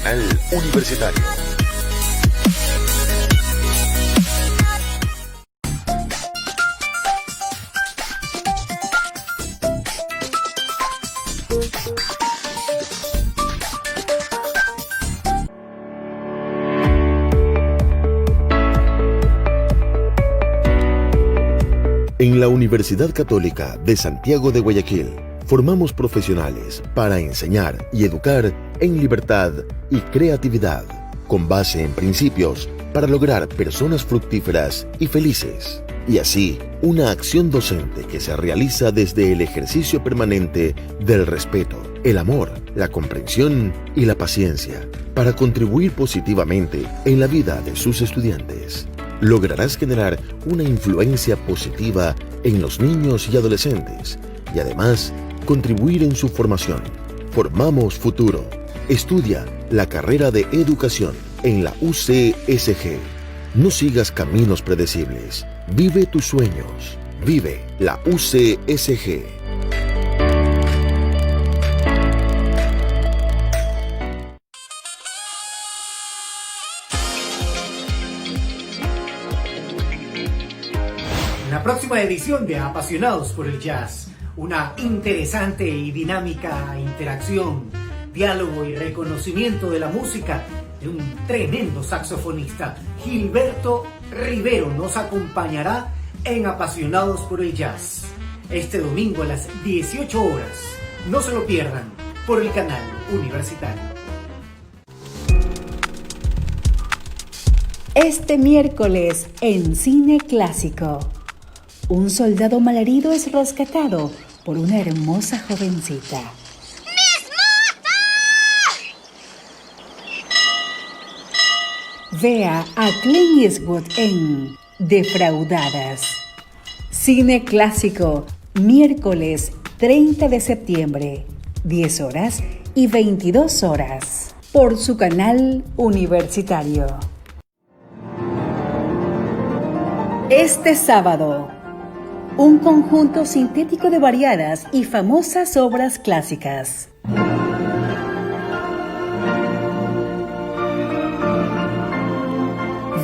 canal universitario. En la Universidad Católica de Santiago de Guayaquil, formamos profesionales para enseñar y educar en libertad y creatividad, con base en principios para lograr personas fructíferas y felices. Y así, una acción docente que se realiza desde el ejercicio permanente del respeto, el amor, la comprensión y la paciencia, para contribuir positivamente en la vida de sus estudiantes. Lograrás generar una influencia positiva en los niños y adolescentes y además contribuir en su formación. Formamos futuro. Estudia la carrera de educación en la UCSG. No sigas caminos predecibles. Vive tus sueños. Vive la UCSG. La próxima edición de Apasionados por el Jazz, una interesante y dinámica interacción, diálogo y reconocimiento de la música de un tremendo saxofonista. Gilberto Rivero nos acompañará en Apasionados por el Jazz, este domingo a las 18 horas. No se lo pierdan por el canal universitario. Este miércoles en Cine Clásico, un soldado malherido es rescatado por una hermosa jovencita. ¡Miss Martha! Vea a Clint Eastwood en Defraudadas. Cine Clásico, miércoles 30 de septiembre, 10 horas y 22 horas, por su canal universitario. Este sábado, un conjunto sintético de variadas y famosas obras clásicas.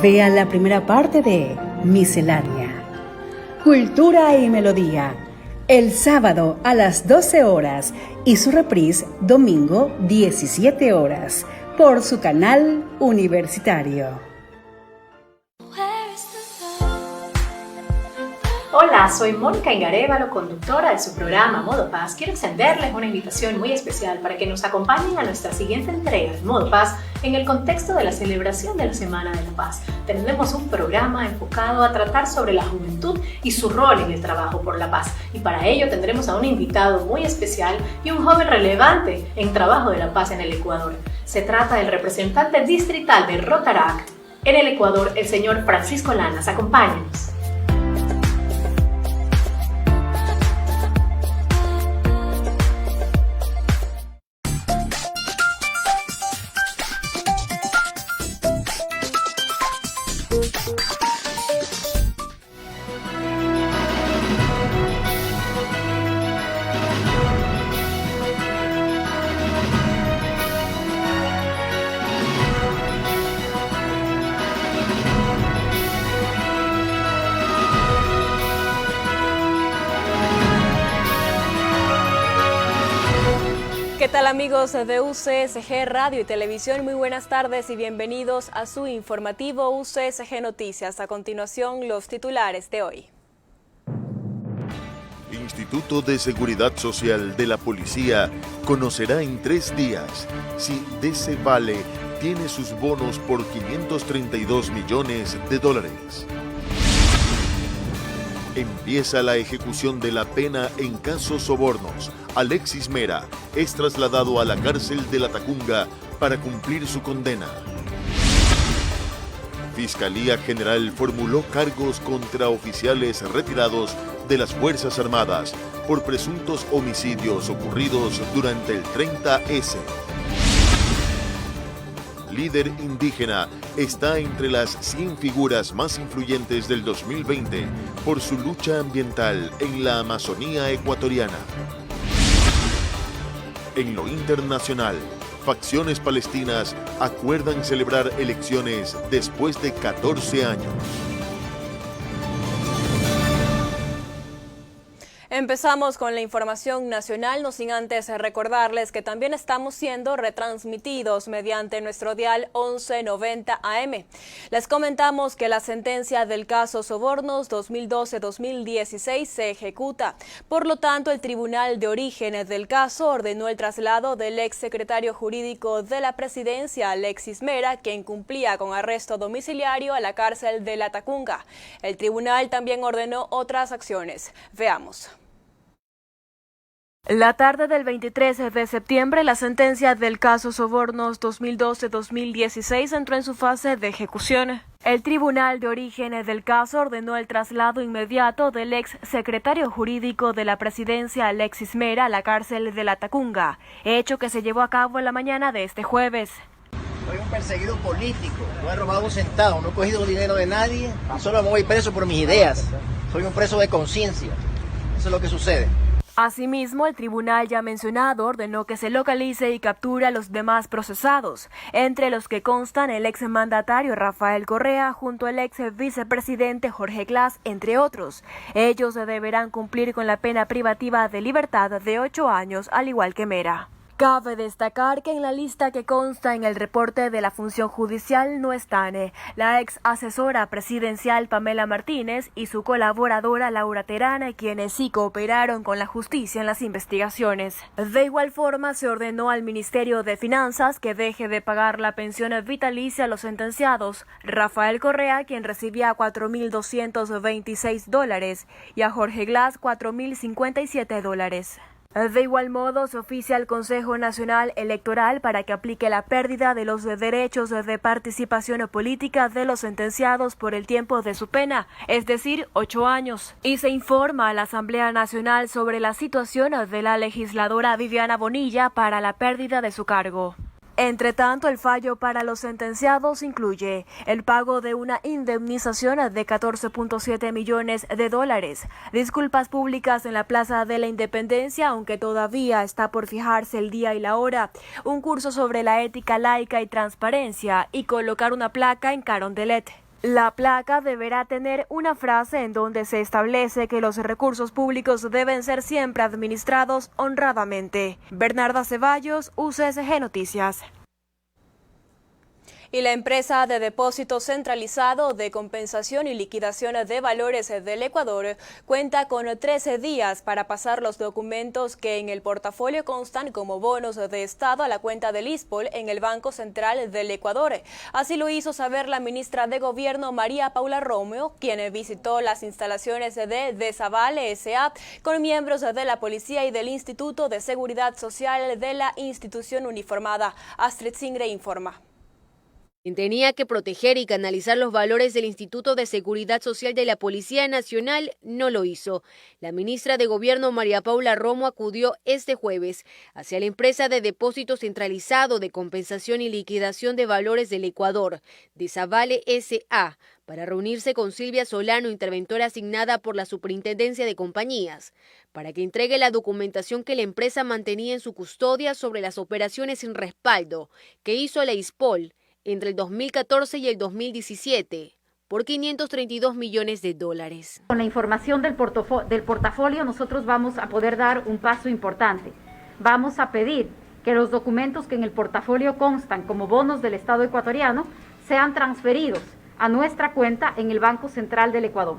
Vea la primera parte de Miscelánea, Cultura y Melodía, el sábado a las 12 horas y su reprise domingo 17 horas por su canal universitario. Hola, soy Mónica Ingarévalo, conductora de su programa Modo Paz. Quiero extenderles una invitación muy especial para que nos acompañen a nuestra siguiente entrega de Modo Paz en el contexto de la celebración de la Semana de la Paz. Tendremos un programa enfocado a tratar sobre la juventud y su rol en el trabajo por la paz. Y para ello tendremos a un invitado muy especial y un joven relevante en trabajo de la paz en el Ecuador. Se trata del representante distrital de Rotaract en el Ecuador, el señor Francisco Lanas. Acompáñenos. ¿Qué tal amigos de UCSG Radio y Televisión? Muy buenas tardes y bienvenidos a su informativo UCSG Noticias. A continuación, los titulares de hoy. Instituto de Seguridad Social de la Policía conocerá en 3 días si DC Vale tiene sus bonos por $532 millones. Empieza la ejecución de la pena en casos sobornos. Alexis Mera es trasladado a la cárcel de La Tacunga para cumplir su condena. Fiscalía General formuló cargos contra oficiales retirados de las Fuerzas Armadas por presuntos homicidios ocurridos durante el 30S. Líder indígena está entre las 100 figuras más influyentes del 2020 por su lucha ambiental en la Amazonía ecuatoriana. En lo internacional, facciones palestinas acuerdan celebrar elecciones después de 14 años. Empezamos con la información nacional, no sin antes recordarles que también estamos siendo retransmitidos mediante nuestro dial 1190 AM. Les comentamos que la sentencia del caso Sobornos 2012-2016 se ejecuta. Por lo tanto, el Tribunal de Origen del caso ordenó el traslado del exsecretario jurídico de la Presidencia, Alexis Mera, quien cumplía con arresto domiciliario, a la cárcel de La Tacunga. El tribunal también ordenó otras acciones. Veamos. La tarde del 23 de septiembre, la sentencia del caso Sobornos 2012-2016 entró en su fase de ejecución. El Tribunal de Origen del caso ordenó el traslado inmediato del ex secretario jurídico de la Presidencia, Alexis Mera, a la cárcel de La Tacunga, hecho que se llevó a cabo en la mañana de este jueves. Soy un perseguido político, no he robado un centavo, no he cogido dinero de nadie, y solo me voy preso por mis ideas. Soy un preso de conciencia, eso es lo que sucede. Asimismo, el tribunal ya mencionado ordenó que se localice y capture a los demás procesados, entre los que constan el exmandatario Rafael Correa junto al ex vicepresidente Jorge Glass, entre otros. Ellos deberán cumplir con la pena privativa de libertad de 8 años, al igual que Mera. Cabe destacar que en la lista que consta en el reporte de la función judicial no están la ex asesora presidencial Pamela Martínez y su colaboradora Laura Terán, quienes sí cooperaron con la justicia en las investigaciones. De igual forma, se ordenó al Ministerio de Finanzas que deje de pagar la pensión vitalicia a los sentenciados Rafael Correa, quien recibía $4.226, y a Jorge Glass $4.057. De igual modo, se oficia al Consejo Nacional Electoral para que aplique la pérdida de los derechos de participación política de los sentenciados por el tiempo de su pena, es decir, 8 años. Y se informa a la Asamblea Nacional sobre la situación de la legisladora Viviana Bonilla para la pérdida de su cargo. Entre tanto, el fallo para los sentenciados incluye el pago de una indemnización de $14.7 millones, disculpas públicas en la Plaza de la Independencia, aunque todavía está por fijarse el día y la hora, un curso sobre la ética laica y transparencia y colocar una placa en Carondelet. La placa deberá tener una frase en donde se establece que los recursos públicos deben ser siempre administrados honradamente. Bernarda Ceballos, UCSG Noticias. Y la empresa de depósito centralizado de compensación y liquidación de valores del Ecuador cuenta con 13 días para pasar los documentos que en el portafolio constan como bonos de Estado a la cuenta del ISPOL en el Banco Central del Ecuador. Así lo hizo saber la ministra de Gobierno María Paula Romeo, quien visitó las instalaciones de Desavale S.A. con miembros de la Policía y del Instituto de Seguridad Social de la institución uniformada. Astrid Singre informa. Quien tenía que proteger y canalizar los valores del Instituto de Seguridad Social de la Policía Nacional no lo hizo. La ministra de Gobierno María Paula Romo acudió este jueves hacia la empresa de depósito centralizado de compensación y liquidación de valores del Ecuador, Desavale S.A., para reunirse con Silvia Solano, interventora asignada por la Superintendencia de Compañías, para que entregue la documentación que la empresa mantenía en su custodia sobre las operaciones sin respaldo que hizo la ISPOL entre el 2014 y el 2017, por $532 millones. Con la información del portafolio nosotros vamos a poder dar un paso importante. Vamos a pedir que los documentos que en el portafolio constan como bonos del Estado ecuatoriano sean transferidos a nuestra cuenta en el Banco Central del Ecuador.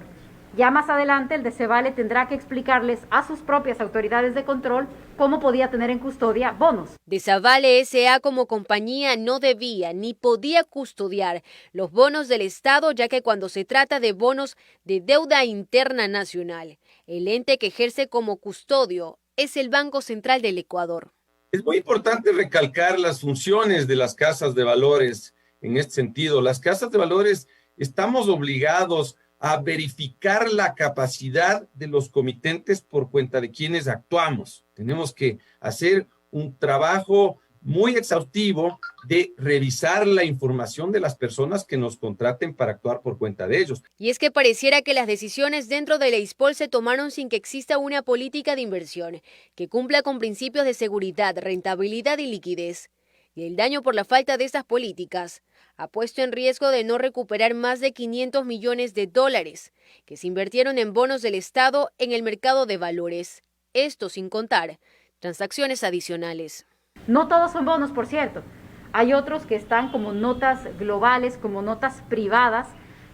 Ya más adelante el Desavale tendrá que explicarles a sus propias autoridades de control cómo podía tener en custodia bonos. Desavale S.A. como compañía no debía ni podía custodiar los bonos del Estado, ya que cuando se trata de bonos de deuda interna nacional, el ente que ejerce como custodio es el Banco Central del Ecuador. Es muy importante recalcar las funciones de las casas de valores en este sentido. Las casas de valores estamos obligados a verificar la capacidad de los comitentes por cuenta de quienes actuamos. Tenemos que hacer un trabajo muy exhaustivo de revisar la información de las personas que nos contraten para actuar por cuenta de ellos. Y es que pareciera que las decisiones dentro de la ISPOL se tomaron sin que exista una política de inversión que cumpla con principios de seguridad, rentabilidad y liquidez. y el daño por la falta de estas políticas ha puesto en riesgo de no recuperar más de 500 millones de dólares que se invirtieron en bonos del Estado en el mercado de valores. Esto sin contar transacciones adicionales. No todos son bonos, por cierto. Hay otros que están como notas globales, como notas privadas,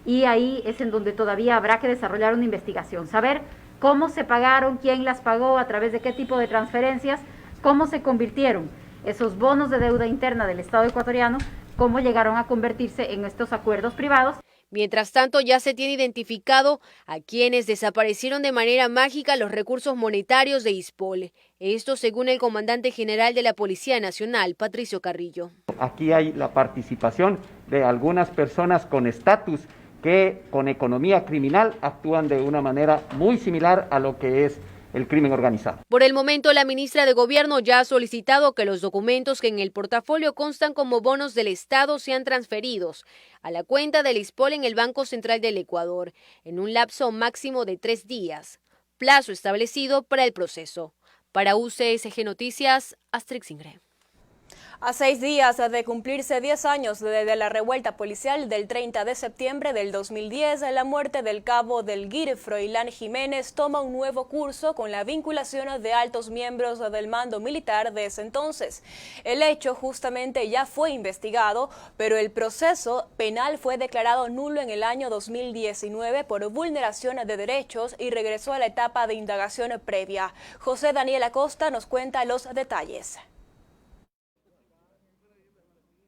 y ahí es en donde todavía habrá que desarrollar una investigación. Saber cómo se pagaron, quién las pagó, a través de qué tipo de transferencias, cómo se convirtieron esos bonos de deuda interna del Estado ecuatoriano, cómo llegaron a convertirse en estos acuerdos privados. Mientras tanto, ya se tiene identificado a quienes desaparecieron de manera mágica los recursos monetarios de ISPOL. Esto según el comandante general de la Policía Nacional, Patricio Carrillo. Aquí hay la participación de algunas personas con estatus que con economía criminal actúan de una manera muy similar a lo que es el crimen organizado. Por el momento, la ministra de Gobierno ya ha solicitado que los documentos que en el portafolio constan como bonos del Estado sean transferidos a la cuenta del ISPOL en el Banco Central del Ecuador en un lapso máximo de 3 días, plazo establecido para el proceso. Para UCSG Noticias, Astrid Singre. A 6 días de cumplirse 10 años desde la revuelta policial del 30 de septiembre del 2010, la muerte del cabo del GIR, Froilán Jiménez, toma un nuevo curso con la vinculación de altos miembros del mando militar de ese entonces. El hecho justamente ya fue investigado, pero el proceso penal fue declarado nulo en el año 2019 por vulneración de derechos y regresó a la etapa de indagación previa. José Daniel Acosta nos cuenta los detalles.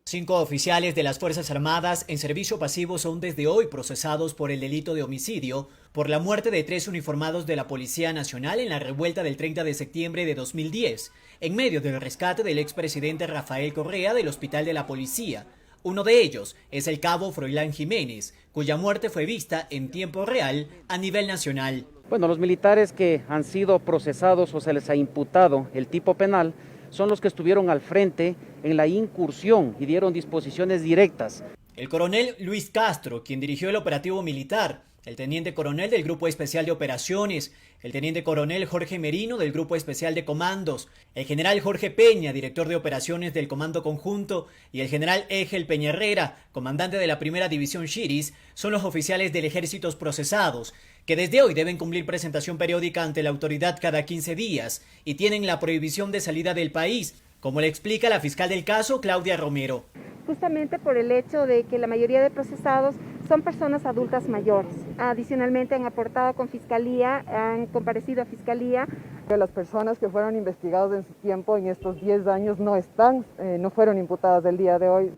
5 oficiales de las Fuerzas Armadas en servicio pasivo son desde hoy procesados por el delito de homicidio por la muerte de 3 uniformados de la Policía Nacional en la revuelta del 30 de septiembre de 2010, en medio del rescate del expresidente Rafael Correa del Hospital de la Policía. Uno de ellos es el cabo Froilán Jiménez, cuya muerte fue vista en tiempo real a nivel nacional. Bueno, los militares que han sido procesados o se les ha imputado el tipo penal son los que estuvieron al frente en la incursión y dieron disposiciones directas. El coronel Luis Castro, quien dirigió el operativo militar, el teniente coronel del Grupo Especial de Operaciones, el teniente coronel Jorge Merino del Grupo Especial de Comandos, el general Jorge Peña, director de operaciones del Comando Conjunto, y el general Egel Peña Herrera, comandante de la Primera División Shiris, son los oficiales del ejército procesados, que desde hoy deben cumplir presentación periódica ante la autoridad cada 15 días y tienen la prohibición de salida del país, como le explica la fiscal del caso, Claudia Romero. Justamente por el hecho de que la mayoría de procesados son personas adultas mayores. Adicionalmente han aportado con fiscalía, han comparecido a fiscalía. Las personas que fueron investigadas en su tiempo en estos 10 años no fueron imputadas del día de hoy.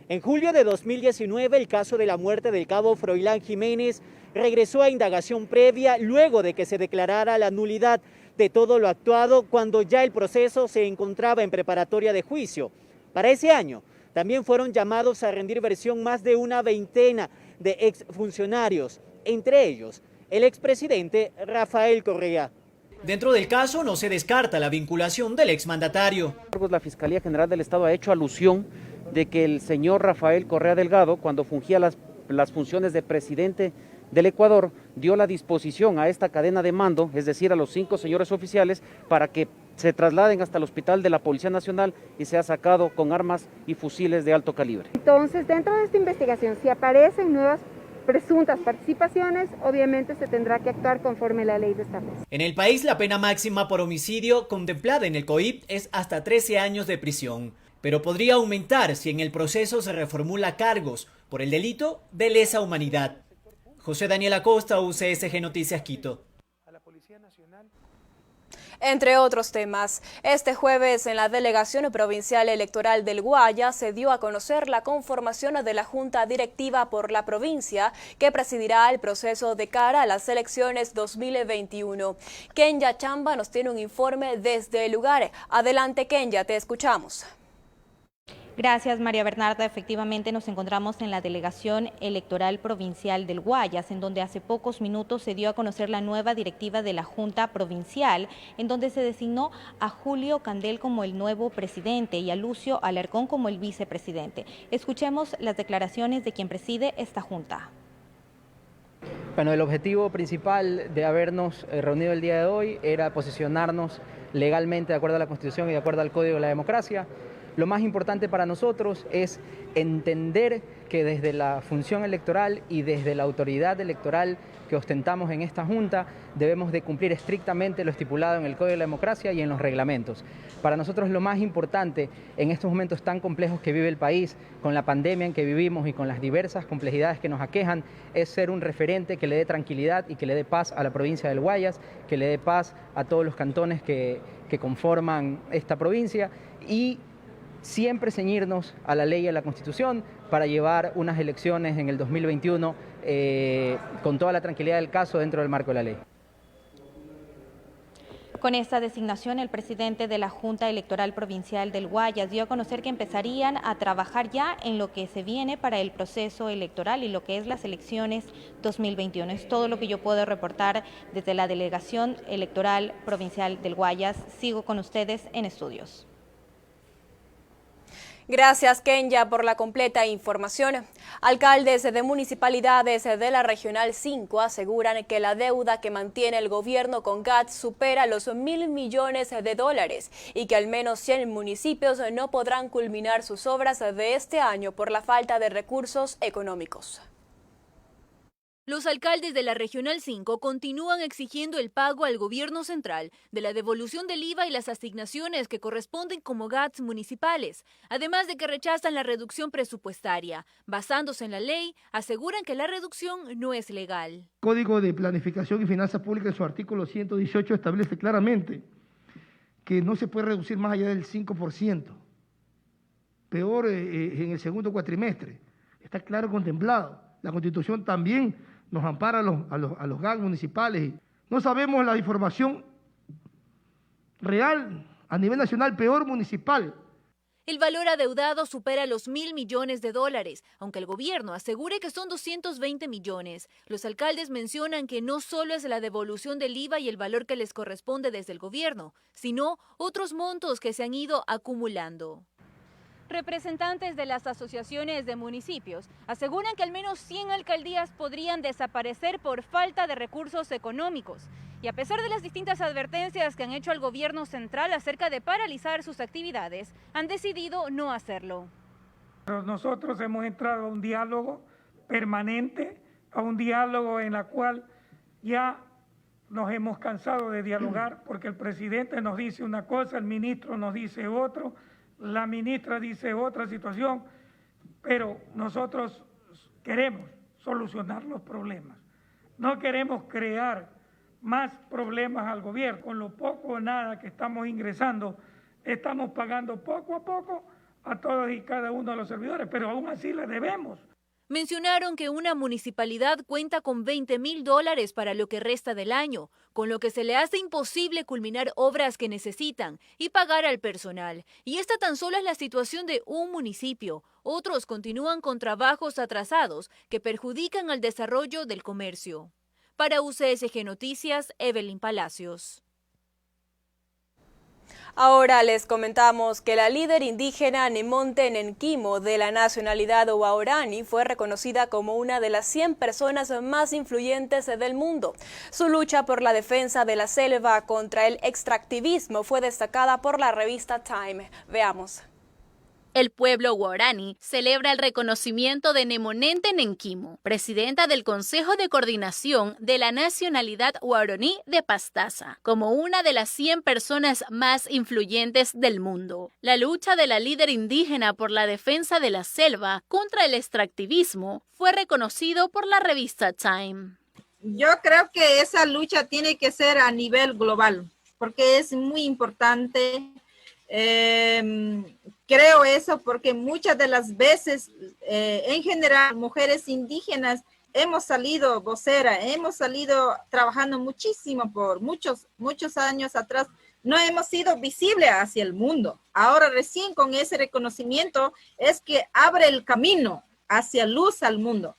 En julio de 2019, el caso de la muerte del cabo Froilán Jiménez regresó a indagación previa luego de que se declarara la nulidad de todo lo actuado cuando ya el proceso se encontraba en preparatoria de juicio. Para ese año, también fueron llamados a rendir versión más de una veintena de exfuncionarios, entre ellos el expresidente Rafael Correa. Dentro del caso no se descarta la vinculación del exmandatario. La Fiscalía General del Estado ha hecho alusión de que el señor Rafael Correa Delgado, cuando fungía las funciones de presidente del Ecuador, dio la disposición a esta cadena de mando, es decir, a los 5 señores oficiales, para que se trasladen hasta el hospital de la Policía Nacional y sea sacado con armas y fusiles de alto calibre. Entonces, dentro de esta investigación, si aparecen nuevas presuntas participaciones, obviamente se tendrá que actuar conforme la ley establece. En el país, la pena máxima por homicidio contemplada en el COIP es hasta 13 años de prisión, pero podría aumentar si en el proceso se reformula cargos por el delito de lesa humanidad. José Daniel Acosta, UCSG Noticias, Quito. Entre otros temas, este jueves en la Delegación Provincial Electoral del Guaya se dio a conocer la conformación de la Junta Directiva por la provincia que presidirá el proceso de cara a las elecciones 2021. Kenya Chamba nos tiene un informe desde el lugar. Adelante, Kenya, te escuchamos. Gracias, María Bernarda. Efectivamente, nos encontramos en la Delegación Electoral Provincial del Guayas, en donde hace pocos minutos se dio a conocer la nueva directiva de la Junta Provincial, en donde se designó a Julio Candel como el nuevo presidente y a Lucio Alarcón como el vicepresidente. Escuchemos las declaraciones de quien preside esta Junta. Bueno, el objetivo principal de habernos reunido el día de hoy era posicionarnos legalmente de acuerdo a la Constitución y de acuerdo al Código de la Democracia, Lo más importante para nosotros es entender que desde la función electoral y desde la autoridad electoral que ostentamos en esta Junta, debemos de cumplir estrictamente lo estipulado en el Código de la Democracia y en los reglamentos. Para nosotros lo más importante en estos momentos tan complejos que vive el país, con la pandemia en que vivimos y con las diversas complejidades que nos aquejan, es ser un referente que le dé tranquilidad y que le dé paz a la provincia del Guayas, que le dé paz a todos los cantones que conforman esta provincia y siempre ceñirnos a la ley y a la Constitución para llevar unas elecciones en el 2021 con toda la tranquilidad del caso dentro del marco de la ley. Con esta designación, el presidente de la Junta Electoral Provincial del Guayas dio a conocer que empezarían a trabajar ya en lo que se viene para el proceso electoral y lo que es las elecciones 2021. Es todo lo que yo puedo reportar desde la Delegación Electoral Provincial del Guayas. Sigo con ustedes en estudios. Gracias, Kenya, por la completa información. Alcaldes de municipalidades de la Regional 5 aseguran que la deuda que mantiene el gobierno con GAT supera los $1.000 millones y que al menos 100 municipios no podrán culminar sus obras de este año por la falta de recursos económicos. Los alcaldes de la Regional 5 continúan exigiendo el pago al gobierno central de la devolución del IVA y las asignaciones que corresponden como GATs municipales, además de que rechazan la reducción presupuestaria. Basándose en la ley, aseguran que la reducción no es legal. El Código de Planificación y Finanzas Públicas en su artículo 118 establece claramente que no se puede reducir más allá del 5%. Peor en el segundo cuatrimestre. Está claro contemplado. La Constitución también nos ampara a los GAT municipales. No sabemos la información real a nivel nacional, peor municipal. El valor adeudado supera los $1.000 millones, aunque el gobierno asegure que son 220 millones. Los alcaldes mencionan que no solo es la devolución del IVA y el valor que les corresponde desde el gobierno, sino otros montos que se han ido acumulando. Representantes de las asociaciones de municipios aseguran que al menos 100 alcaldías podrían desaparecer por falta de recursos económicos. Y a pesar de las distintas advertencias que han hecho al gobierno central acerca de paralizar sus actividades, han decidido no hacerlo. Nosotros hemos entrado a un diálogo permanente, a un diálogo en el cual ya nos hemos cansado de dialogar porque el presidente nos dice una cosa, el ministro nos dice otro, la ministra dice otra situación, pero nosotros queremos solucionar los problemas. No queremos crear más problemas al gobierno. Con lo poco o nada que estamos ingresando, estamos pagando poco a poco a todos y cada uno de los servidores, pero aún así les debemos. Mencionaron que una municipalidad cuenta con $20.000 para lo que resta del año, con lo que se le hace imposible culminar obras que necesitan y pagar al personal. Y esta tan solo es la situación de un municipio. Otros continúan con trabajos atrasados que perjudican al desarrollo del comercio. Para UCSG Noticias, Evelyn Palacios. Ahora les comentamos que la líder indígena Nemonte Nenquimo de la nacionalidad Waorani fue reconocida como una de las 100 personas más influyentes del mundo. Su lucha por la defensa de la selva contra el extractivismo fue destacada por la revista Time. Veamos. El pueblo Waorani celebra el reconocimiento de Nemonente Nenquimo, presidenta del Consejo de Coordinación de la Nacionalidad Waorani de Pastaza, como una de las 100 personas más influyentes del mundo. La lucha de la líder indígena por la defensa de la selva contra el extractivismo fue reconocido por la revista Time. Yo creo que esa lucha tiene que ser a nivel global, porque es muy importante. Creo eso porque muchas de las veces, en general, mujeres indígenas hemos salido vocera, hemos salido trabajando muchísimo por muchos años atrás, no hemos sido visibles hacia el mundo. Ahora recién con ese reconocimiento es que abre el camino hacia luz al mundo.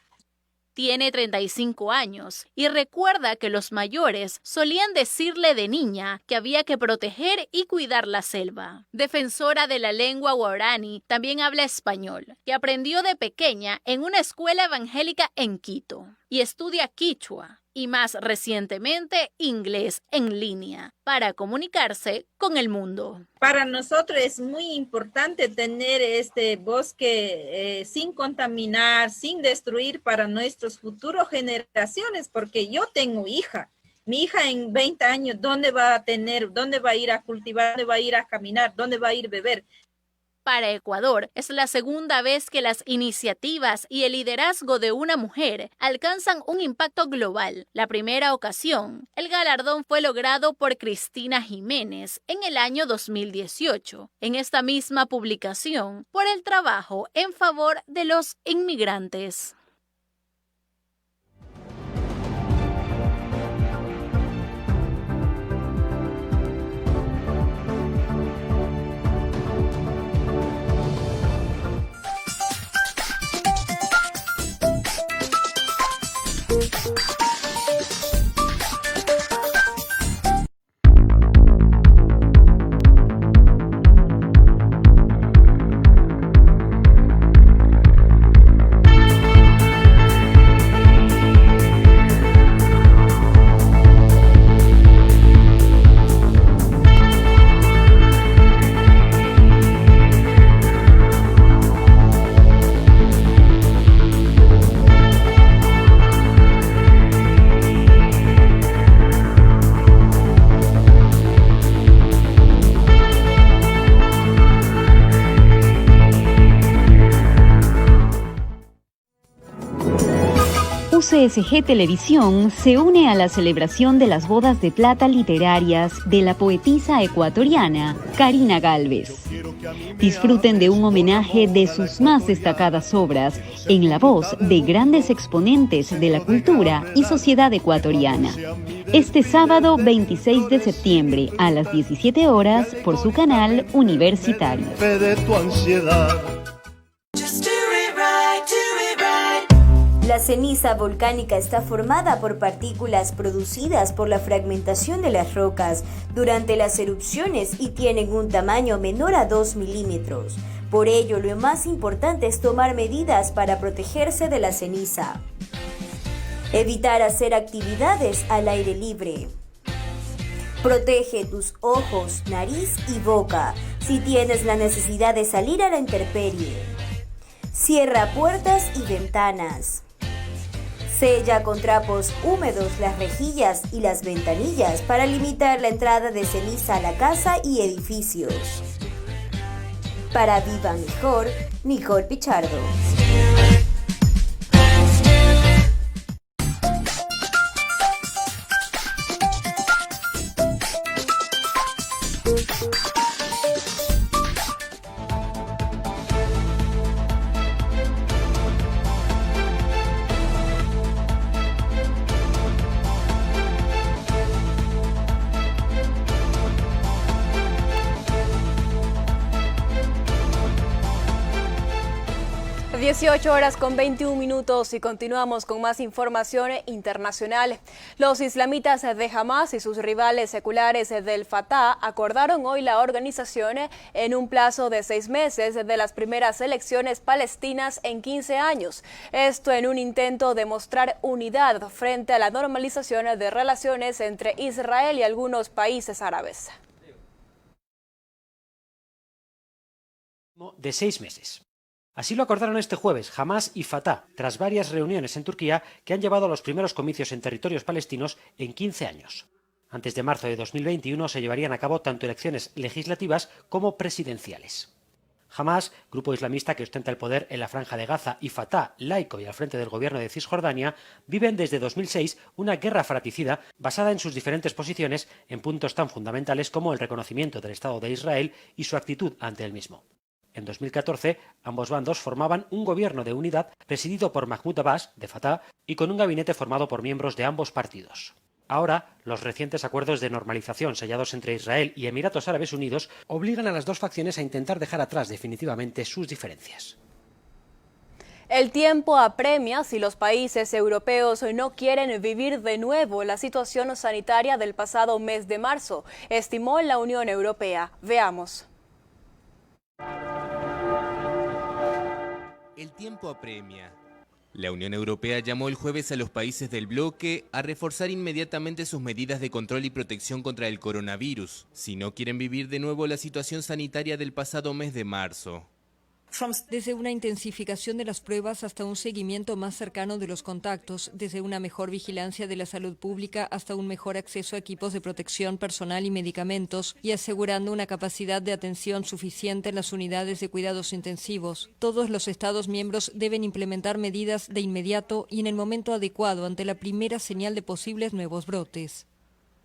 Tiene 35 años y recuerda que los mayores solían decirle de niña que había que proteger y cuidar la selva. Defensora de la lengua Waorani, también habla español, que aprendió de pequeña en una escuela evangélica en Quito y estudia quichua y más recientemente inglés en línea para comunicarse con el mundo. Para nosotros es muy importante tener este bosque sin contaminar, sin destruir para nuestras futuras generaciones, porque yo tengo hija. Mi hija en 20 años, ¿dónde va a ir a cultivar, dónde va a ir a caminar, dónde va a ir a beber? Para Ecuador, es la segunda vez que las iniciativas y el liderazgo de una mujer alcanzan un impacto global. La primera ocasión, el galardón fue logrado por Cristina Jiménez en el año 2018. En esta misma publicación, por el trabajo en favor de los inmigrantes. UCSG Televisión se une a la celebración de las bodas de plata literarias de la poetisa ecuatoriana Karina Gálvez. Disfruten de un homenaje de sus más destacadas obras en la voz de grandes exponentes de la cultura y sociedad ecuatoriana. Este sábado 26 de septiembre a las 17 horas por su canal universitario. La ceniza volcánica está formada por partículas producidas por la fragmentación de las rocas durante las erupciones y tienen un tamaño menor a 2 milímetros. Por ello, lo más importante es tomar medidas para protegerse de la ceniza. Evitar hacer actividades al aire libre. Protege tus ojos, nariz y boca si tienes la necesidad de salir a la intemperie. Cierra puertas y ventanas. Sella con trapos húmedos las rejillas y las ventanillas para limitar la entrada de ceniza a la casa y edificios. Para Viva Mejor, Nicole Pichardo. (18:21) y continuamos con más información internacional. Los islamitas de Hamas y sus rivales seculares del Fatah acordaron hoy la organización en un plazo de 6 meses de las primeras elecciones palestinas en 15 años. Esto en un intento de mostrar unidad frente a la normalización de relaciones entre Israel y algunos países árabes. De 6 meses. Así lo acordaron este jueves Hamas y Fatah, tras varias reuniones en Turquía que han llevado a los primeros comicios en territorios palestinos en 15 años. Antes de marzo de 2021 se llevarían a cabo tanto elecciones legislativas como presidenciales. Hamas, grupo islamista que ostenta el poder en la Franja de Gaza, y Fatah, laico y al frente del gobierno de Cisjordania, viven desde 2006 una guerra fratricida basada en sus diferentes posiciones en puntos tan fundamentales como el reconocimiento del Estado de Israel y su actitud ante el mismo. En 2014, ambos bandos formaban un gobierno de unidad presidido por Mahmoud Abbas, de Fatah, y con un gabinete formado por miembros de ambos partidos. Ahora, los recientes acuerdos de normalización sellados entre Israel y Emiratos Árabes Unidos obligan a las dos facciones a intentar dejar atrás definitivamente sus diferencias. El tiempo apremia si los países europeos no quieren vivir de nuevo la situación sanitaria del pasado mes de marzo, estimó la Unión Europea. Veamos. El tiempo apremia. La Unión Europea llamó el jueves a los países del bloque a reforzar inmediatamente sus medidas de control y protección contra el coronavirus, si no quieren vivir de nuevo la situación sanitaria del pasado mes de marzo. Desde una intensificación de las pruebas hasta un seguimiento más cercano de los contactos, desde una mejor vigilancia de la salud pública hasta un mejor acceso a equipos de protección personal y medicamentos, y asegurando una capacidad de atención suficiente en las unidades de cuidados intensivos. Todos los Estados miembros deben implementar medidas de inmediato y en el momento adecuado ante la primera señal de posibles nuevos brotes.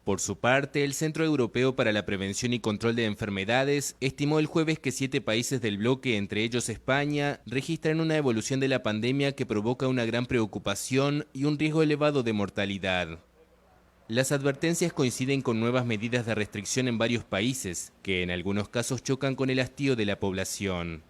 Por su parte, el Centro Europeo para la Prevención y Control de Enfermedades estimó el jueves que 7 países del bloque, entre ellos España, registran una evolución de la pandemia que provoca una gran preocupación y un riesgo elevado de mortalidad. Las advertencias coinciden con nuevas medidas de restricción en varios países, que en algunos casos chocan con el hastío de la población.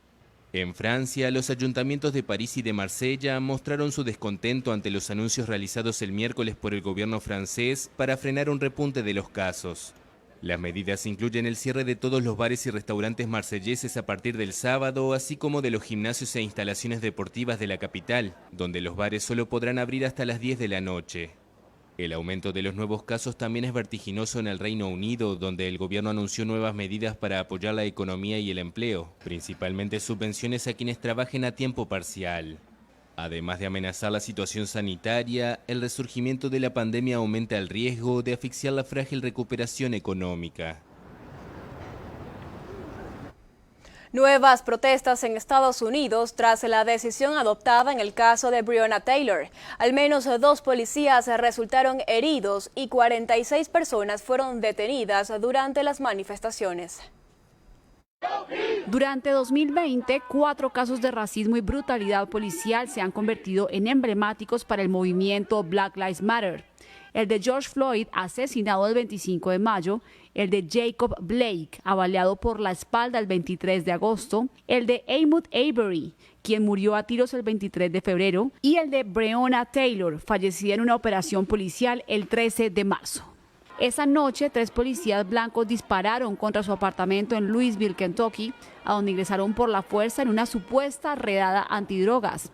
En Francia, los ayuntamientos de París y de Marsella mostraron su descontento ante los anuncios realizados el miércoles por el gobierno francés para frenar un repunte de los casos. Las medidas incluyen el cierre de todos los bares y restaurantes marselleses a partir del sábado, así como de los gimnasios e instalaciones deportivas de la capital, donde los bares solo podrán abrir hasta las 10 de la noche. El aumento de los nuevos casos también es vertiginoso en el Reino Unido, donde el gobierno anunció nuevas medidas para apoyar la economía y el empleo, principalmente subvenciones a quienes trabajen a tiempo parcial. Además de amenazar la situación sanitaria, el resurgimiento de la pandemia aumenta el riesgo de asfixiar la frágil recuperación económica. Nuevas protestas en Estados Unidos tras la decisión adoptada en el caso de Breonna Taylor. Al menos 2 policías resultaron heridos y 46 personas fueron detenidas durante las manifestaciones. Durante 2020, 4 casos de racismo y brutalidad policial se han convertido en emblemáticos para el movimiento Black Lives Matter. El de George Floyd, asesinado el 25 de mayo, el de Jacob Blake, baleado por la espalda el 23 de agosto, el de Ahmaud Arbery, quien murió a tiros el 23 de febrero, y el de Breonna Taylor, fallecida en una operación policial el 13 de marzo. Esa noche, 3 policías blancos dispararon contra su apartamento en Louisville, Kentucky, a donde ingresaron por la fuerza en una supuesta redada antidrogas.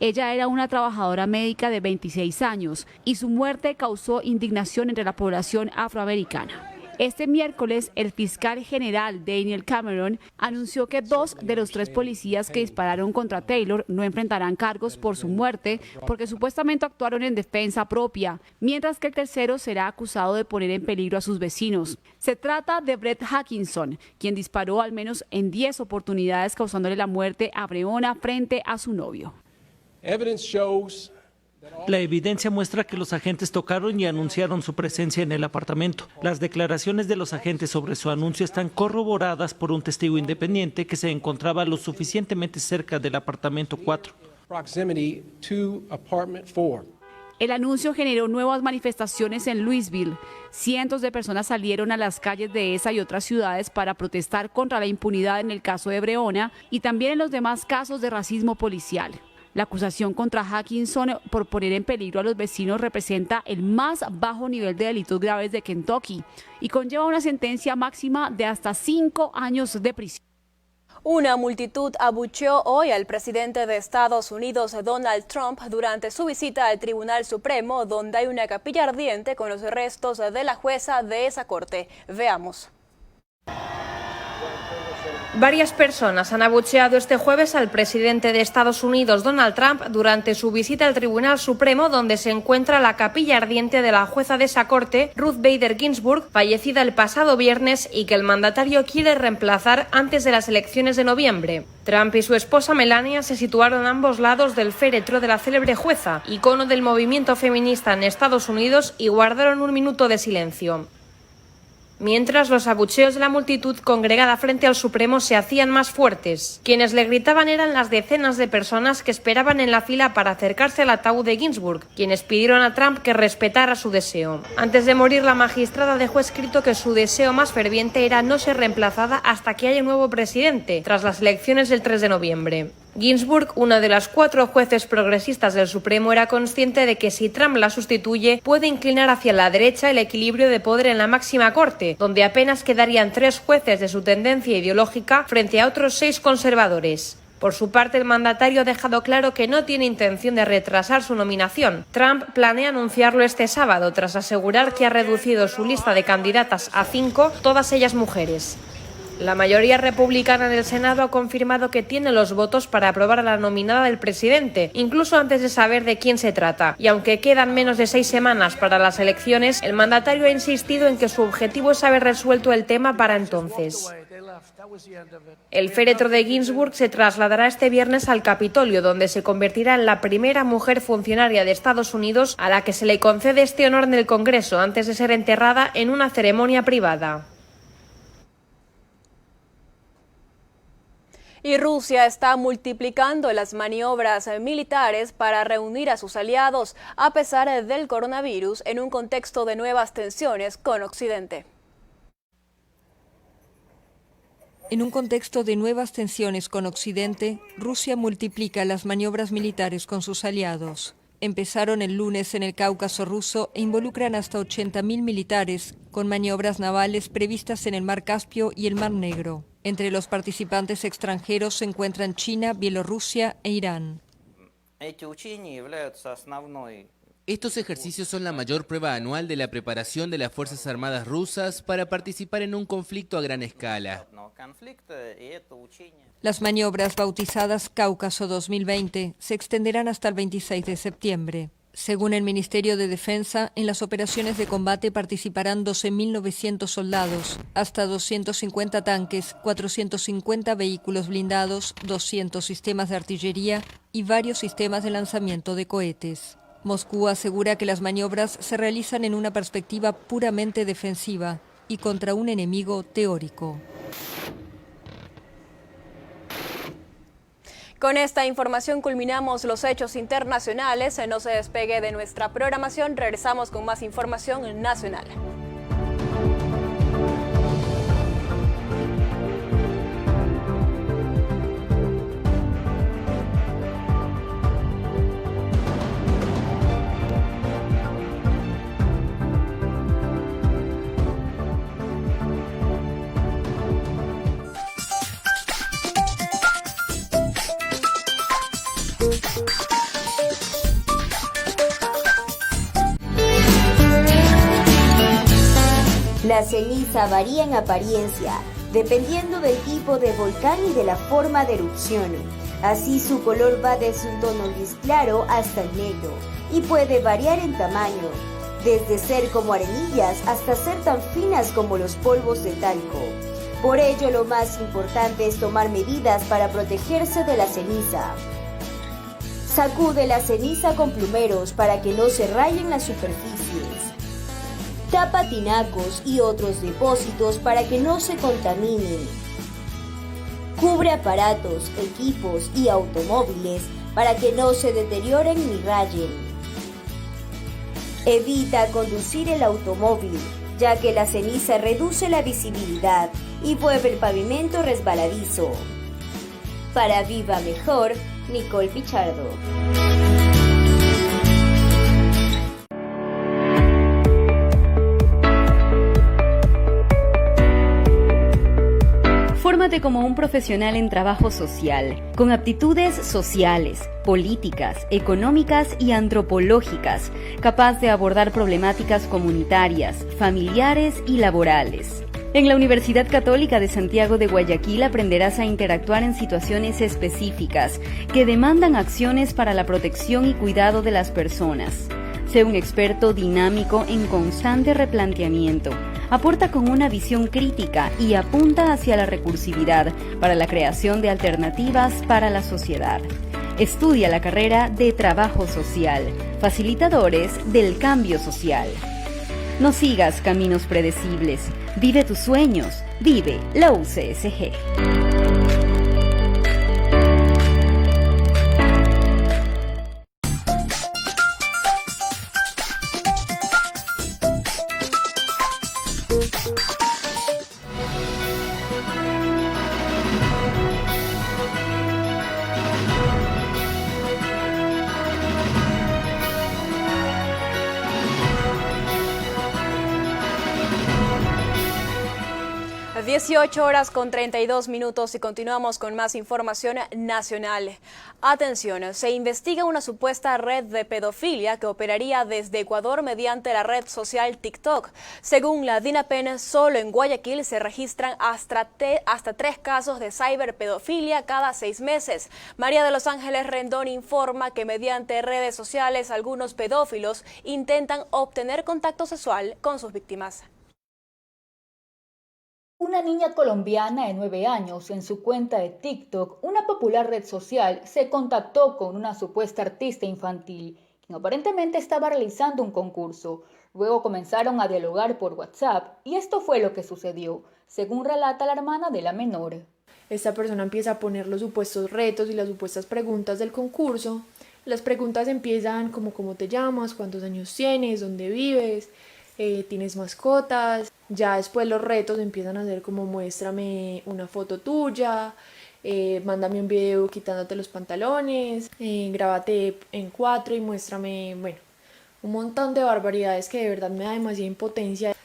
Ella era una trabajadora médica de 26 años y su muerte causó indignación entre la población afroamericana. Este miércoles, el fiscal general Daniel Cameron anunció que 2 de los 3 policías que dispararon contra Taylor no enfrentarán cargos por su muerte porque supuestamente actuaron en defensa propia, mientras que el tercero será acusado de poner en peligro a sus vecinos. Se trata de Brett Hackinson, quien disparó al menos en 10 oportunidades causándole la muerte a Breonna frente a su novio. La evidencia muestra que los agentes tocaron y anunciaron su presencia en el apartamento. Las declaraciones de los agentes sobre su anuncio están corroboradas por un testigo independiente que se encontraba lo suficientemente cerca del apartamento 4. El anuncio generó nuevas manifestaciones en Louisville. Cientos de personas salieron a las calles de esa y otras ciudades para protestar contra la impunidad en el caso de Breonna y también en los demás casos de racismo policial. La acusación contra Hackinson por poner en peligro a los vecinos representa el más bajo nivel de delitos graves de Kentucky y conlleva una sentencia máxima de hasta 5 años de prisión. Una multitud abucheó hoy al presidente de Estados Unidos, Donald Trump, durante su visita al Tribunal Supremo, donde hay una capilla ardiente con los restos de la jueza de esa corte. Veamos. Varias personas han abucheado este jueves al presidente de Estados Unidos, Donald Trump, durante su visita al Tribunal Supremo, donde se encuentra la capilla ardiente de la jueza de esa corte, Ruth Bader Ginsburg, fallecida el pasado viernes y que el mandatario quiere reemplazar antes de las elecciones de noviembre. Trump y su esposa Melania se situaron a ambos lados del féretro de la célebre jueza, icono del movimiento feminista en Estados Unidos, y guardaron un minuto de silencio. Mientras los abucheos de la multitud congregada frente al Supremo se hacían más fuertes. Quienes le gritaban eran las decenas de personas que esperaban en la fila para acercarse al ataúd de Ginsburg, quienes pidieron a Trump que respetara su deseo. Antes de morir, la magistrada dejó escrito que su deseo más ferviente era no ser reemplazada hasta que haya un nuevo presidente, tras las elecciones del 3 de noviembre. Ginsburg, una de las 4 jueces progresistas del Supremo, era consciente de que si Trump la sustituye, puede inclinar hacia la derecha el equilibrio de poder en la máxima corte, donde apenas quedarían 3 jueces de su tendencia ideológica frente a otros 6 conservadores. Por su parte, el mandatario ha dejado claro que no tiene intención de retrasar su nominación. Trump planea anunciarlo este sábado, tras asegurar que ha reducido su lista de candidatas a 5, todas ellas mujeres. La mayoría republicana del Senado ha confirmado que tiene los votos para aprobar a la nominada del presidente, incluso antes de saber de quién se trata. Y aunque quedan menos de 6 semanas para las elecciones, el mandatario ha insistido en que su objetivo es haber resuelto el tema para entonces. El féretro de Ginsburg se trasladará este viernes al Capitolio, donde se convertirá en la primera mujer funcionaria de Estados Unidos a la que se le concede este honor en el Congreso, antes de ser enterrada en una ceremonia privada. Y Rusia está multiplicando las maniobras militares para reunir a sus aliados a pesar del coronavirus en un contexto de nuevas tensiones con Occidente. En un contexto de nuevas tensiones con Occidente, Rusia multiplica las maniobras militares con sus aliados. Empezaron el lunes en el Cáucaso ruso e involucran hasta 80.000 militares, con maniobras navales previstas en el Mar Caspio y el Mar Negro. Entre los participantes extranjeros se encuentran China, Bielorrusia e Irán. Estos ejercicios son la mayor prueba anual de la preparación de las Fuerzas Armadas rusas para participar en un conflicto a gran escala. Las maniobras, bautizadas Cáucaso 2020, se extenderán hasta el 26 de septiembre. Según el Ministerio de Defensa, en las operaciones de combate participarán 12.900 soldados, hasta 250 tanques, 450 vehículos blindados, 200 sistemas de artillería y varios sistemas de lanzamiento de cohetes. Moscú asegura que las maniobras se realizan en una perspectiva puramente defensiva y contra un enemigo teórico. Con esta información culminamos los hechos internacionales. No se despegue de nuestra programación. Regresamos con más información nacional. La ceniza varía en apariencia, dependiendo del tipo de volcán y de la forma de erupción. Así su color va desde un tono gris claro hasta el negro, y puede variar en tamaño, desde ser como arenillas hasta ser tan finas como los polvos de talco. Por ello, lo más importante es tomar medidas para protegerse de la ceniza. Sacude la ceniza con plumeros para que no se rayen las superficies. Tapa tinacos y otros depósitos para que no se contaminen. Cubre aparatos, equipos y automóviles para que no se deterioren ni rayen. Evita conducir el automóvil, ya que la ceniza reduce la visibilidad y vuelve el pavimento resbaladizo. Para Viva Mejor, Nicole Pichardo. Fórmate como un profesional en trabajo social, con aptitudes sociales, políticas, económicas y antropológicas, capaz de abordar problemáticas comunitarias, familiares y laborales. En la Universidad Católica de Santiago de Guayaquil aprenderás a interactuar en situaciones específicas que demandan acciones para la protección y cuidado de las personas. Sé un experto dinámico en constante replanteamiento. Aporta con una visión crítica y apunta hacia la recursividad para la creación de alternativas para la sociedad. Estudia la carrera de Trabajo Social, facilitadores del cambio social. No sigas caminos predecibles. Vive tus sueños. Vive la UCSG. 18:32 y continuamos con más información nacional. Atención, se investiga una supuesta red de pedofilia que operaría desde Ecuador mediante la red social TikTok. Según la DINAPEN, solo en Guayaquil se registran hasta 3 casos de ciberpedofilia cada 6 meses. María de los Ángeles Rendón informa que mediante redes sociales algunos pedófilos intentan obtener contacto sexual con sus víctimas. Una niña colombiana de 9 años, en su cuenta de TikTok, una popular red social, se contactó con una supuesta artista infantil, quien aparentemente estaba realizando un concurso. Luego comenzaron a dialogar por WhatsApp y esto fue lo que sucedió, según relata la hermana de la menor. Esta persona empieza a poner los supuestos retos y las supuestas preguntas del concurso. Las preguntas empiezan como ¿cómo te llamas? ¿Cuántos años tienes? ¿Dónde vives? ¿Tienes mascotas? Ya después los retos empiezan a ser como muéstrame una foto tuya, mándame un video quitándote los pantalones, grábate en 4 y muéstrame, bueno, un montón de barbaridades que de verdad me da demasiada impotencia.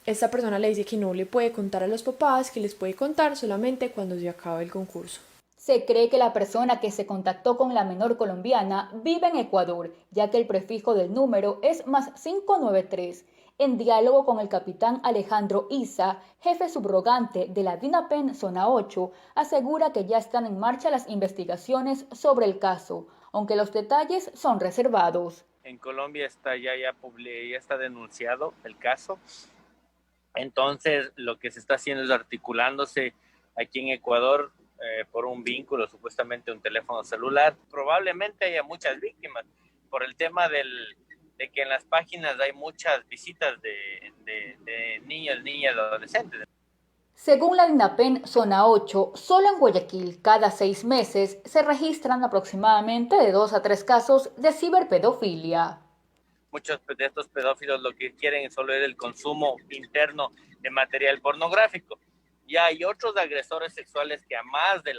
Esta persona le dice que no le puede contar a los papás, que les puede contar solamente cuando se acabe el concurso. Se cree que la persona que se contactó con la menor colombiana vive en Ecuador, ya que el prefijo del número es +593. En diálogo con el capitán Alejandro Isa, jefe subrogante de la DINAPEN Zona 8, asegura que ya están en marcha las investigaciones sobre el caso, aunque los detalles son reservados. En Colombia ya está denunciado el caso, entonces lo que se está haciendo es articulándose aquí en Ecuador por un vínculo, supuestamente un teléfono celular. Probablemente haya muchas víctimas por el tema de que en las páginas hay muchas visitas de niños, niñas, adolescentes. Según la DINAPEN Zona 8, solo en Guayaquil cada 6 meses se registran aproximadamente de 2 a 3 casos de ciberpedofilia. Muchos de estos pedófilos lo que quieren solo es el consumo interno de material pornográfico. Y hay otros agresores sexuales que además del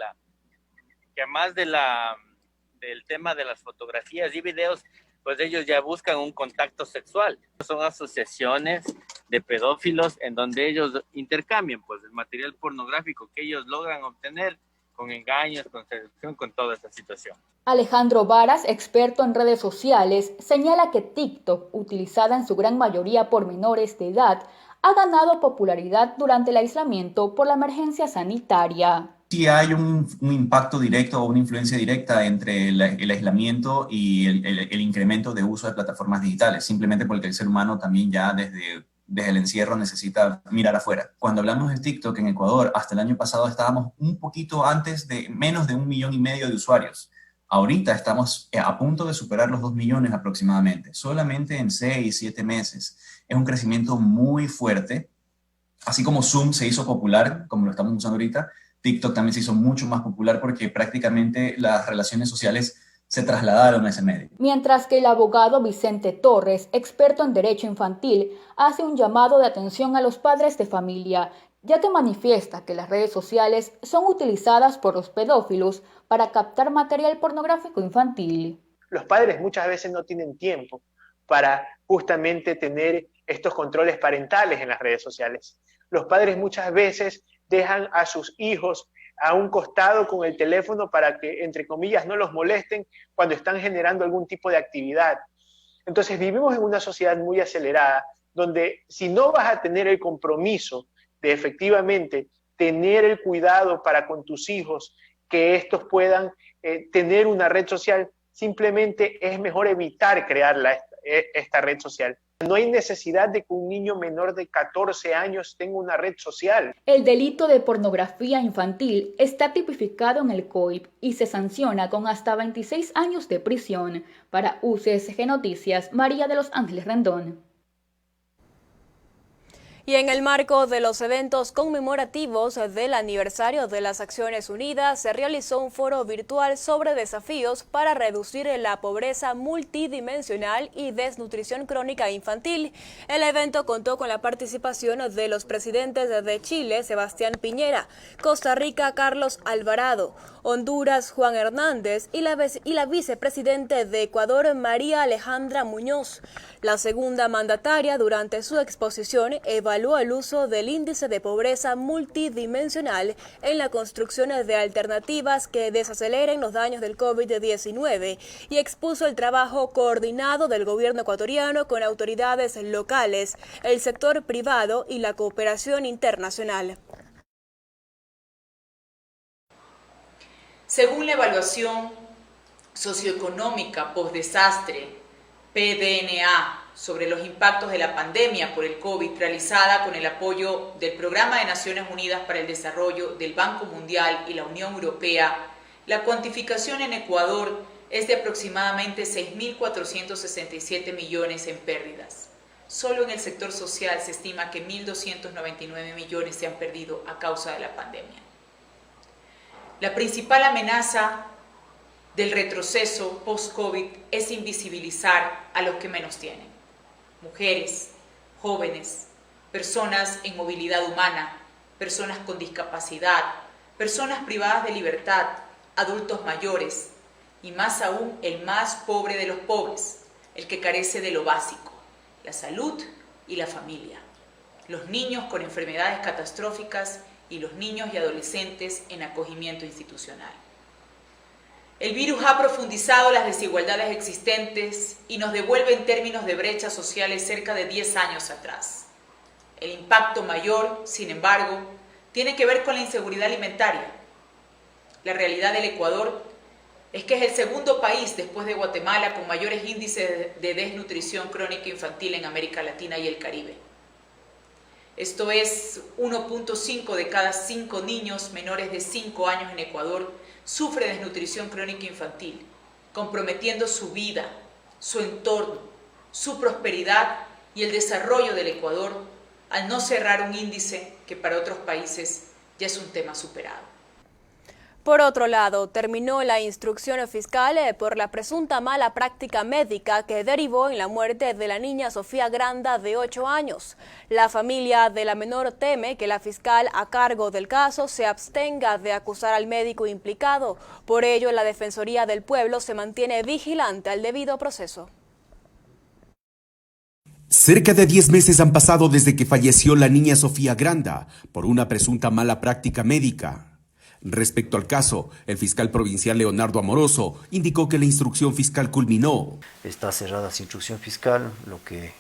tema de las fotografías y videos, pues ellos ya buscan un contacto sexual. Son asociaciones de pedófilos en donde ellos intercambian pues el material pornográfico que ellos logran obtener con engaños, con seducción, con toda esta situación. Alejandro Varas, experto en redes sociales, señala que TikTok, utilizada en su gran mayoría por menores de edad, ha ganado popularidad durante el aislamiento por la emergencia sanitaria. Sí hay un impacto directo o una influencia directa entre el aislamiento y el incremento de uso de plataformas digitales, simplemente porque el ser humano también ya desde el encierro necesita mirar afuera. Cuando hablamos de TikTok en Ecuador, hasta el año pasado estábamos un poquito antes de menos de 1,5 millones de usuarios. Ahorita estamos a punto de superar los 2 millones aproximadamente, solamente en 6-7 meses. Es un crecimiento muy fuerte. Así como Zoom se hizo popular, como lo estamos usando ahorita, TikTok también se hizo mucho más popular porque prácticamente las relaciones sociales se trasladaron a ese medio. Mientras que el abogado Vicente Torres, experto en derecho infantil, hace un llamado de atención a los padres de familia, ya que manifiesta que las redes sociales son utilizadas por los pedófilos para captar material pornográfico infantil. Los padres muchas veces no tienen tiempo para justamente tener estos controles parentales en las redes sociales. Los padres muchas veces dejan a sus hijos a un costado con el teléfono para que, entre comillas, no los molesten cuando están generando algún tipo de actividad. Entonces vivimos en una sociedad muy acelerada, donde si no vas a tener el compromiso de efectivamente tener el cuidado para con tus hijos, que estos puedan tener una red social, simplemente es mejor evitar crear esta red social. No hay necesidad de que un niño menor de 14 años tenga una red social. El delito de pornografía infantil está tipificado en el COIP y se sanciona con hasta 26 años de prisión. Para UCSG Noticias, María de los Ángeles Rendón. Y en el marco de los eventos conmemorativos del aniversario de las Naciones Unidas, se realizó un foro virtual sobre desafíos para reducir la pobreza multidimensional y desnutrición crónica infantil. El evento contó con la participación de los presidentes de Chile, Sebastián Piñera, Costa Rica, Carlos Alvarado, Honduras, Juan Hernández, y la vicepresidenta de Ecuador, María Alejandra Muñoz. La segunda mandataria, durante su exposición, evaluó el uso del índice de pobreza multidimensional en la construcción de alternativas que desaceleren los daños del COVID-19 y expuso el trabajo coordinado del gobierno ecuatoriano con autoridades locales, el sector privado y la cooperación internacional. Según la evaluación socioeconómica post-desastre, PDNA, sobre los impactos de la pandemia por el COVID, realizada con el apoyo del Programa de Naciones Unidas para el Desarrollo, del Banco Mundial y la Unión Europea, la cuantificación en Ecuador es de aproximadamente 6.467 millones en pérdidas. Solo en el sector social se estima que 1.299 millones se han perdido a causa de la pandemia. La principal amenaza del retroceso post-COVID es invisibilizar a los que menos tienen. Mujeres, jóvenes, personas en movilidad humana, personas con discapacidad, personas privadas de libertad, adultos mayores y más aún el más pobre de los pobres, el que carece de lo básico, la salud y la familia, los niños con enfermedades catastróficas y los niños y adolescentes en acogimiento institucional. El virus ha profundizado las desigualdades existentes y nos devuelve en términos de brechas sociales cerca de 10 años atrás. El impacto mayor, sin embargo, tiene que ver con la inseguridad alimentaria. La realidad del Ecuador es que es el segundo país después de Guatemala con mayores índices de desnutrición crónica infantil en América Latina y el Caribe. Esto es 1.5 de cada 5 niños menores de 5 años en Ecuador sufre desnutrición crónica infantil, comprometiendo su vida, su entorno, su prosperidad y el desarrollo del Ecuador al no cerrar un índice que para otros países ya es un tema superado. Por otro lado, terminó la instrucción fiscal por la presunta mala práctica médica que derivó en la muerte de la niña Sofía Granda de 8 años. La familia de la menor teme que la fiscal a cargo del caso se abstenga de acusar al médico implicado. Por ello, la Defensoría del Pueblo se mantiene vigilante al debido proceso. Cerca de 10 meses han pasado desde que falleció la niña Sofía Granda por una presunta mala práctica médica. Respecto al caso, el fiscal provincial Leonardo Amoroso indicó que la instrucción fiscal culminó. Está cerrada esa instrucción fiscal, lo que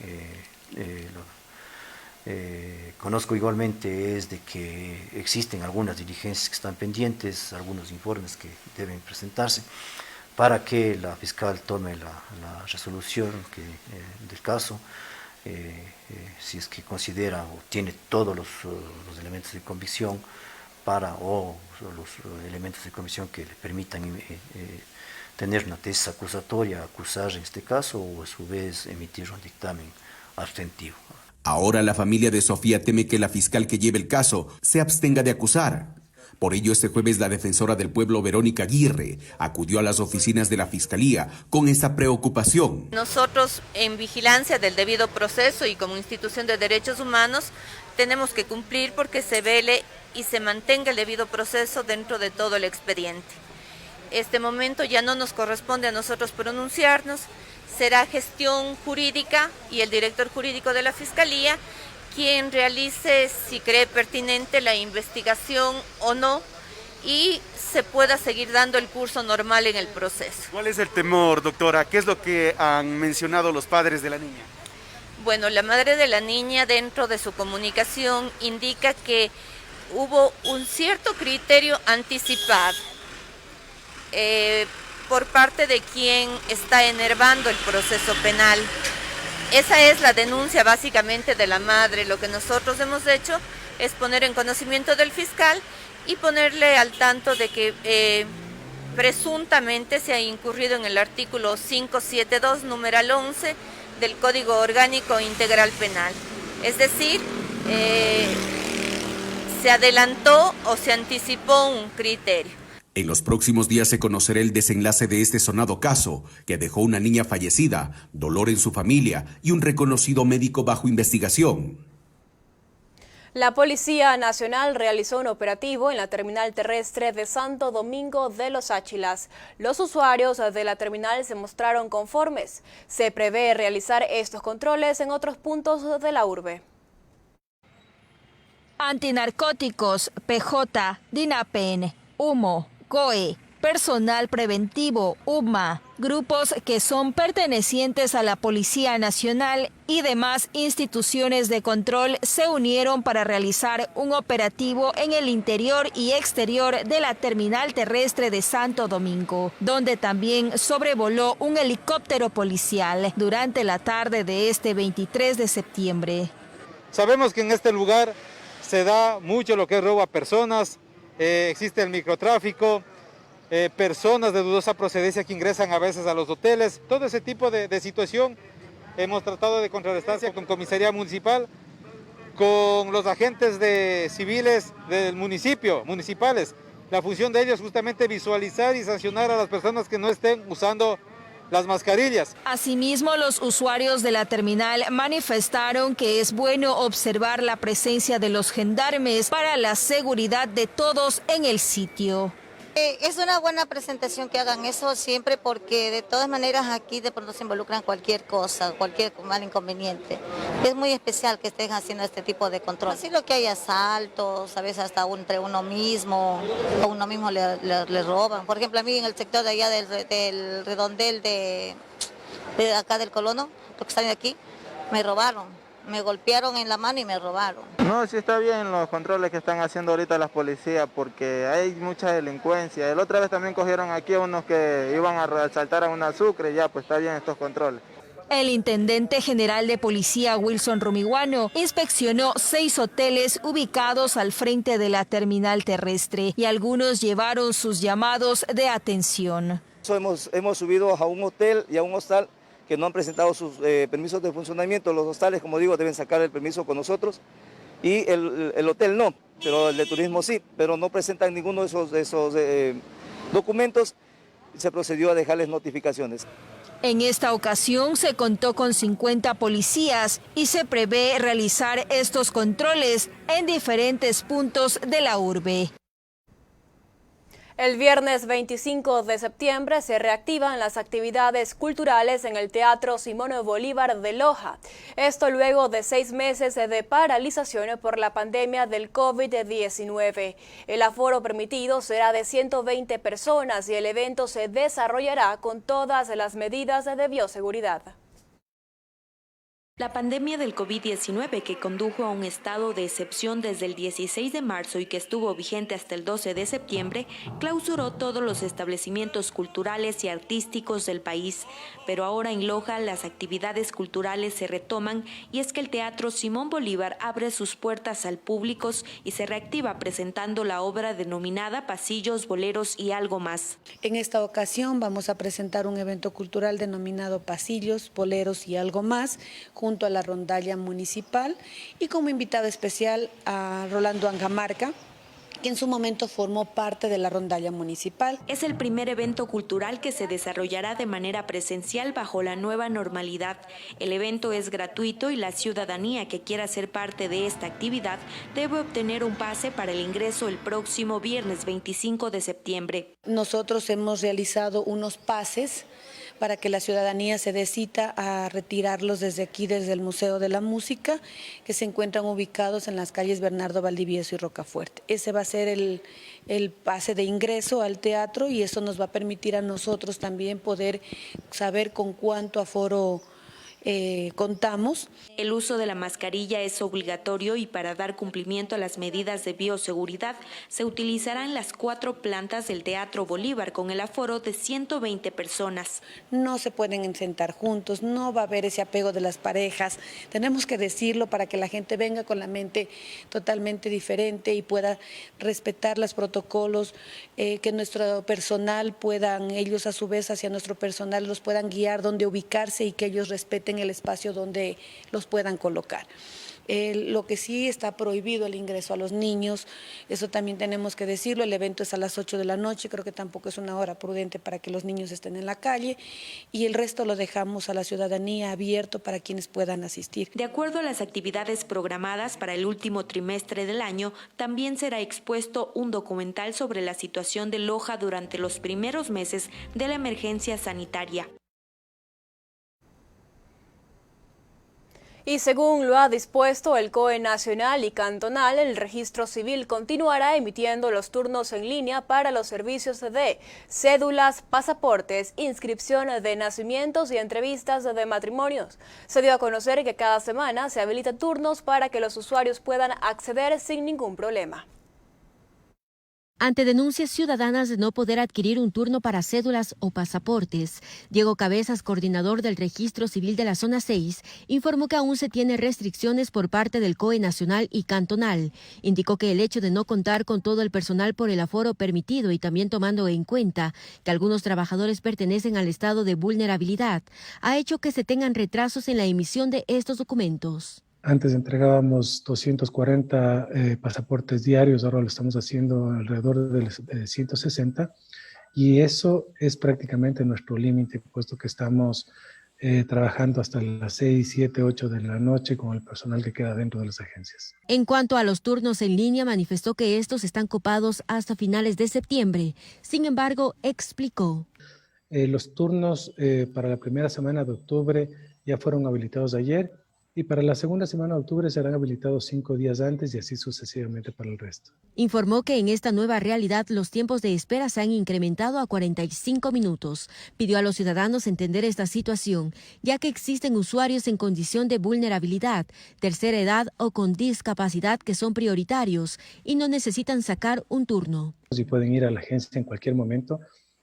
conozco igualmente es de que existen algunas diligencias que están pendientes, algunos informes que deben presentarse para que la fiscal tome la resolución del caso, si es que considera o tiene todos los elementos de convicción o los elementos de comisión que le permitan tener una tesis acusatoria, acusar en este caso o a su vez emitir un dictamen abstentivo. Ahora la familia de Sofía teme que la fiscal que lleve el caso se abstenga de acusar. Por ello, este jueves la defensora del pueblo, Verónica Aguirre, acudió a las oficinas de la Fiscalía con esta preocupación. Nosotros, en vigilancia del debido proceso y como institución de derechos humanos, tenemos que cumplir porque se vele y se mantenga el debido proceso dentro de todo el expediente. Este momento ya no nos corresponde a nosotros pronunciarnos, será gestión jurídica y el director jurídico de la Fiscalía quien realice, si cree pertinente, la investigación o no y se pueda seguir dando el curso normal en el proceso. ¿Cuál es el temor, doctora? ¿Qué es lo que han mencionado los padres de la niña? Bueno, la madre de la niña dentro de su comunicación indica que hubo un cierto criterio anticipado por parte de quien está enervando el proceso penal. Esa es la denuncia básicamente de la madre. Lo que nosotros hemos hecho es poner en conocimiento del fiscal y ponerle al tanto de que presuntamente se ha incurrido en el artículo 572, numeral 11 del Código Orgánico Integral Penal. Es decir, se adelantó o se anticipó un criterio. En los próximos días se conocerá el desenlace de este sonado caso, que dejó una niña fallecida, dolor en su familia y un reconocido médico bajo investigación. La Policía Nacional realizó un operativo en la terminal terrestre de Santo Domingo de Los Áchilas. Los usuarios de la terminal se mostraron conformes. Se prevé realizar estos controles en otros puntos de la urbe. Antinarcóticos, PJ, DINAPEN, HUMO, COE, personal preventivo, UMA, grupos que son pertenecientes a la Policía Nacional y demás instituciones de control se unieron para realizar un operativo en el interior y exterior de la terminal terrestre de Santo Domingo, donde también sobrevoló un helicóptero policial durante la tarde de este 23 de septiembre. Sabemos que en este lugar se da mucho lo que es robo a personas, existe el microtráfico, personas de dudosa procedencia que ingresan a veces a los hoteles, todo ese tipo de situación hemos tratado de contrarrestar con comisaría municipal, con los agentes civiles del municipio, municipales. La función de ellos es justamente visualizar y sancionar a las personas que no estén usando las mascarillas. Asimismo, los usuarios de la terminal manifestaron que es bueno observar la presencia de los gendarmes para la seguridad de todos en el sitio. Es una buena presentación que hagan eso siempre porque de todas maneras aquí de pronto se involucran cualquier cosa, cualquier mal inconveniente. Es muy especial que estén haciendo este tipo de control. Así lo que hay asaltos, a veces hasta entre uno mismo, o uno mismo le roban. Por ejemplo, a mí en el sector de allá del redondel de acá del Colono, lo que están aquí, me robaron. Me golpearon en la mano y me robaron. No, sí está bien los controles que están haciendo ahorita las policías porque hay mucha delincuencia. La otra vez también cogieron aquí a unos que iban a asaltar a una Sucre, ya pues está bien estos controles. El intendente general de policía Wilson Rumiguano inspeccionó 6 hoteles ubicados al frente de la terminal terrestre y algunos llevaron sus llamados de atención. Hemos subido a un hotel y a un hostal que no han presentado sus permisos de funcionamiento. Los hostales, como digo, deben sacar el permiso con nosotros y el hotel no, pero el de turismo sí, pero no presentan ninguno de esos documentos. Se procedió a dejarles notificaciones. En esta ocasión se contó con 50 policías y se prevé realizar estos controles en diferentes puntos de la urbe. El viernes 25 de septiembre se reactivan las actividades culturales en el Teatro Simón Bolívar de Loja. Esto luego de 6 meses de paralización por la pandemia del COVID-19. El aforo permitido será de 120 personas y el evento se desarrollará con todas las medidas de bioseguridad. La pandemia del COVID-19, que condujo a un estado de excepción desde el 16 de marzo y que estuvo vigente hasta el 12 de septiembre, clausuró todos los establecimientos culturales y artísticos del país. Pero ahora en Loja las actividades culturales se retoman y es que el Teatro Simón Bolívar abre sus puertas al público y se reactiva presentando la obra denominada Pasillos, Boleros y Algo Más. En esta ocasión vamos a presentar un evento cultural denominado Pasillos, Boleros y Algo Más, junto a la rondalla municipal y como invitado especial a Rolando Angamarca, que en su momento formó parte de la rondalla municipal. Es el primer evento cultural que se desarrollará de manera presencial bajo la nueva normalidad. El evento es gratuito y la ciudadanía que quiera ser parte de esta actividad debe obtener un pase para el ingreso el próximo viernes 25 de septiembre. Nosotros hemos realizado unos pases para que la ciudadanía se dé cita a retirarlos desde aquí, desde el Museo de la Música, que se encuentran ubicados en las calles Bernardo Valdivieso y Rocafuerte. Ese va a ser el pase de ingreso al teatro y eso nos va a permitir a nosotros también poder saber con cuánto aforo contamos. El uso de la mascarilla es obligatorio y para dar cumplimiento a las medidas de bioseguridad se utilizarán las 4 plantas del Teatro Bolívar con el aforo de 120 personas. No se pueden sentar juntos, no va a haber ese apego de las parejas. Tenemos que decirlo para que la gente venga con la mente totalmente diferente y pueda respetar los protocolos, que nuestro personal puedan, ellos a su vez hacia nuestro personal los puedan guiar donde ubicarse y que ellos respeten el espacio donde los puedan colocar. Lo que sí está prohibido el ingreso a los niños, eso también tenemos que decirlo, el evento es a las 8 de la noche, creo que tampoco es una hora prudente para que los niños estén en la calle, y el resto lo dejamos a la ciudadanía abierto para quienes puedan asistir. De acuerdo a las actividades programadas para el último trimestre del año, también será expuesto un documental sobre la situación de Loja durante los primeros meses de la emergencia sanitaria. Y según lo ha dispuesto el COE nacional y cantonal, el registro civil continuará emitiendo los turnos en línea para los servicios de cédulas, pasaportes, inscripción de nacimientos y entrevistas de matrimonios. Se dio a conocer que cada semana se habilitan turnos para que los usuarios puedan acceder sin ningún problema. Ante denuncias ciudadanas de no poder adquirir un turno para cédulas o pasaportes, Diego Cabezas, coordinador del Registro Civil de la Zona 6, informó que aún se tiene restricciones por parte del COE nacional y cantonal. Indicó que el hecho de no contar con todo el personal por el aforo permitido y también tomando en cuenta que algunos trabajadores pertenecen al estado de vulnerabilidad, ha hecho que se tengan retrasos en la emisión de estos documentos. Antes entregábamos 240 pasaportes diarios, ahora lo estamos haciendo alrededor de 160 y eso es prácticamente nuestro límite, puesto que estamos trabajando hasta las 6, 7, 8 de la noche con el personal que queda dentro de las agencias. En cuanto a los turnos en línea, manifestó que estos están copados hasta finales de septiembre. Sin embargo, explicó. Los turnos para la primera semana de octubre ya fueron habilitados ayer. Y para la segunda semana de octubre serán habilitados 5 días antes y así sucesivamente para el resto. Informó que en esta nueva realidad los tiempos de espera se han incrementado a 45 minutos. Pidió a los ciudadanos entender esta situación, ya que existen usuarios en condición de vulnerabilidad, tercera edad o con discapacidad que son prioritarios y no necesitan sacar un turno. Y pueden ir a la agencia en cualquier momento.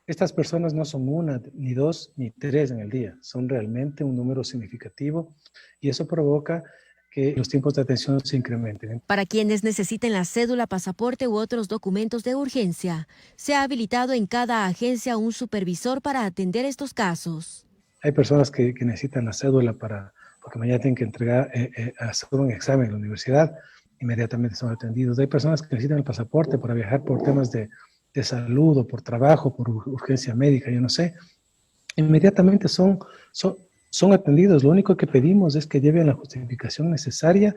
Estas personas no son 1, ni 2, ni 3 en el día, son realmente un número significativo y eso provoca que los tiempos de atención se incrementen. Para quienes necesiten la cédula, pasaporte u otros documentos de urgencia, se ha habilitado en cada agencia un supervisor para atender estos casos. Hay personas que necesitan la cédula porque mañana tienen que entregar, hacer un examen en la universidad, inmediatamente son atendidos. Hay personas que necesitan el pasaporte para viajar por temas de salud o por trabajo, por urgencia médica, yo no sé, inmediatamente son atendidos. Lo único que pedimos es que lleven la justificación necesaria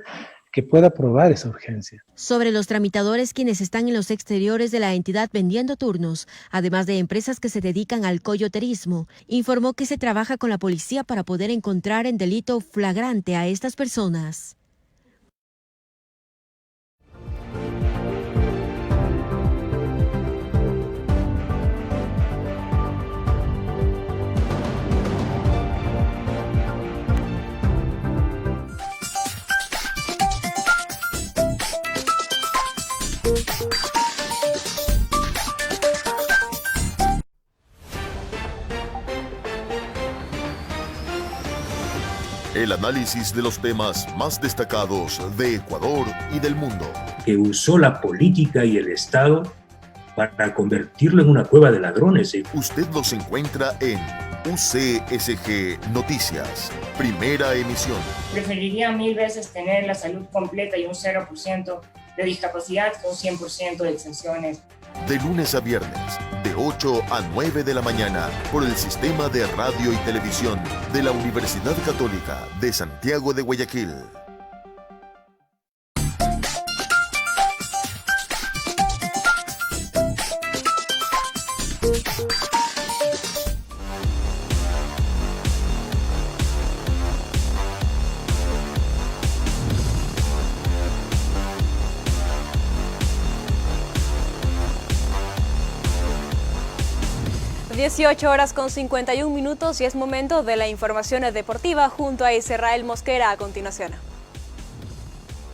que pueda probar esa urgencia. Sobre los tramitadores quienes están en los exteriores de la entidad vendiendo turnos, además de empresas que se dedican al coyoterismo, informó que se trabaja con la policía para poder encontrar en delito flagrante a estas personas. El análisis de los temas más destacados de Ecuador y del mundo. Que usó la política y el Estado para convertirlo en una cueva de ladrones. Usted los encuentra en UCSG Noticias, primera emisión. Preferiría 1000 veces tener la salud completa y un 0% de discapacidad que un 100% de exenciones. De lunes a viernes, de 8 a 9 de la mañana, por el Sistema de Radio y Televisión de la Universidad Católica de Santiago de Guayaquil. (18:51) y es momento de la información deportiva junto a Israel Mosquera a continuación.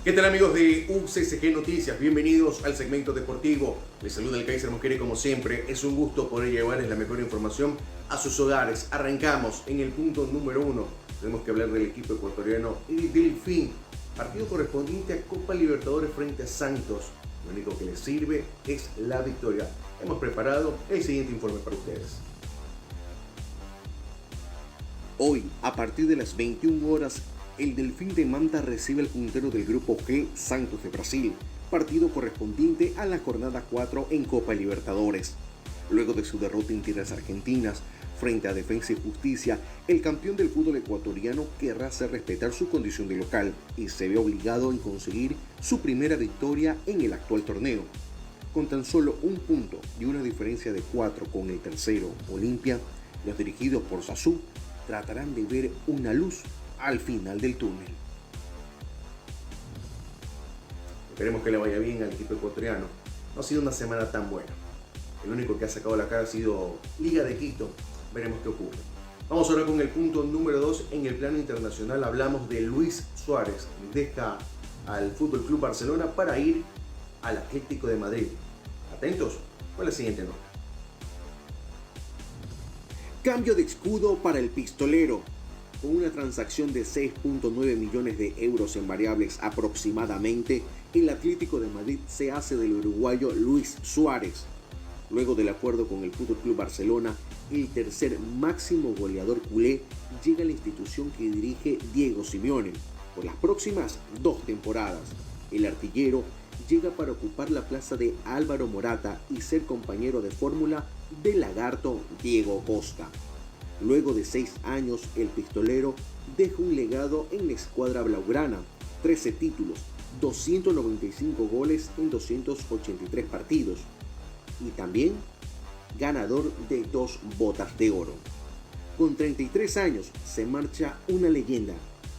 ¿Qué tal, amigos de UCSG Noticias? Bienvenidos al segmento deportivo. Les saluda el Kaiser Mosquera y como siempre es un gusto poder llevarles la mejor información a sus hogares. Arrancamos en el punto número 1. Tenemos que hablar del equipo ecuatoriano y Delfín. Partido correspondiente a Copa Libertadores frente a Santos. Lo único que les sirve es la victoria. Hemos preparado el siguiente informe para ustedes. Hoy, a partir de las 21 horas, el Delfín de Manta recibe el puntero del grupo G, Santos de Brasil, partido correspondiente a la jornada 4 en Copa Libertadores. Luego de su derrota en tierras argentinas frente a Defensa y Justicia, el campeón del fútbol ecuatoriano querrá hacer respetar su condición de local y se ve obligado en conseguir su primera victoria en el actual torneo. Con tan solo un punto y una diferencia de 4 con el tercero, Olimpia, los dirigidos por Sassou tratarán de ver una luz al final del túnel. Esperemos que le vaya bien al equipo ecuatoriano. No ha sido una semana tan buena. El único que ha sacado la cara ha sido Liga de Quito. Veremos qué ocurre. Vamos ahora con el punto número 2. En el plano internacional hablamos de Luis Suárez. Deja al FC Barcelona para ir al Atlético de Madrid. Atentos con la siguiente nota. Cambio de escudo para el pistolero. Con una transacción de 6.9 millones de euros en variables aproximadamente, el Atlético de Madrid se hace del uruguayo Luis Suárez. Luego del acuerdo con el FC Barcelona, el tercer máximo goleador culé llega a la institución que dirige Diego Simeone por las próximas 2 temporadas. El artillero llega para ocupar la plaza de Álvaro Morata y ser compañero de fórmula del lagarto Diego Costa. Luego de 6 años, el pistolero deja un legado en la escuadra blaugrana: 13 títulos, 295 goles en 283 partidos y también ganador de 2 botas de oro. Con 33 años se marcha una leyenda,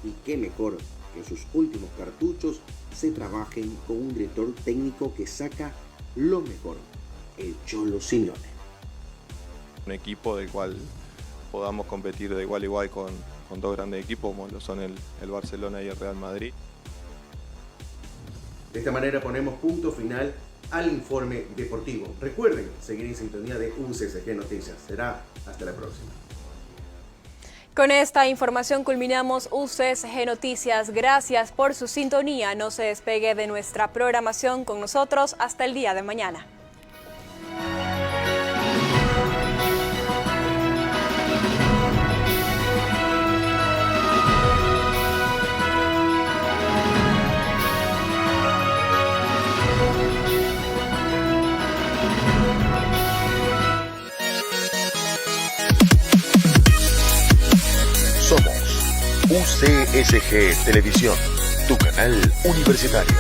y qué mejor que en sus últimos cartuchos se trabajen con un director técnico que saca lo mejor, el Cholo Simeone. Un equipo del cual podamos competir de igual a igual con 2 grandes equipos como lo son el Barcelona y el Real Madrid. De esta manera ponemos punto final al informe deportivo. Recuerden seguir en sintonía de UCSG Noticias. Será hasta la próxima. Con esta información culminamos UCSG Noticias. Gracias por su sintonía. No se despegue de nuestra programación con nosotros hasta el día de mañana. Somos UCSG Televisión, tu canal universitario.